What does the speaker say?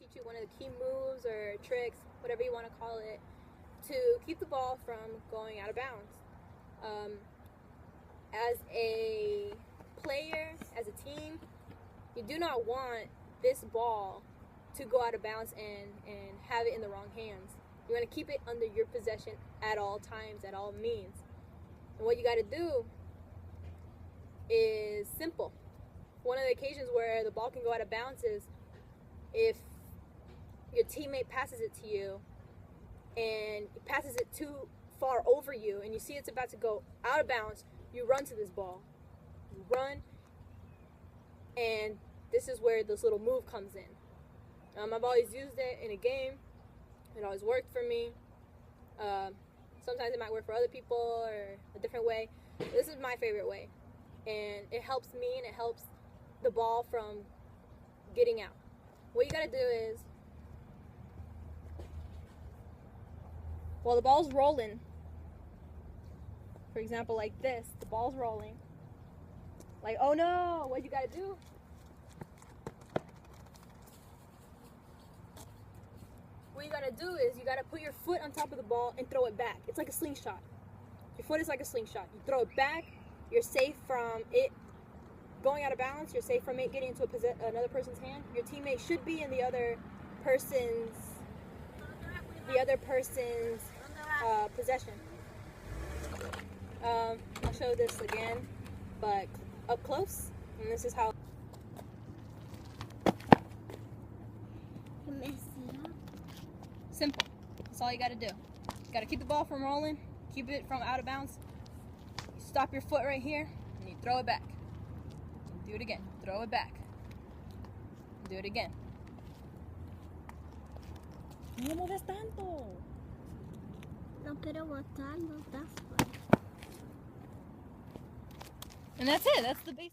teach you one of the key moves or tricks, whatever you want to call it, to keep the ball from going out of bounds. As a player, as a team, you do not want this ball to go out of bounds and have it in the wrong hands. You want to keep it under your possession at all times, at all means. And what you got to do is simple. One of the occasions where the ball can go out of bounds is if your teammate passes it to you and it passes it too far over you and you see it's about to go out of bounds, you run to this ball. You run, and this is where this little move comes in. I've always used it in a game. It always worked for me. Sometimes it might work for other people or a different way. This is my favorite way. And it helps me and it helps the ball from getting out. What you gotta do is, while the ball's rolling, for example, like this, the ball's rolling. Like, oh no, what you gotta do? What you gotta do is you gotta put your foot on top of the ball and throw it back. It's like a slingshot. Your foot is like a slingshot. You throw it back, you're safe from it going out of balance, you're safe from it getting into another person's hand. Your teammate should be in the other person's possession. I'll show this again, but up close, and this is how. Simple. That's all you gotta do. You gotta keep the ball from rolling, keep it from out of bounds. You stop your foot right here, and you throw it back. Do it again. Throw it back. Do it again. No mueves tanto. No quiero botarlo, that's why. And that's it. That's the basic.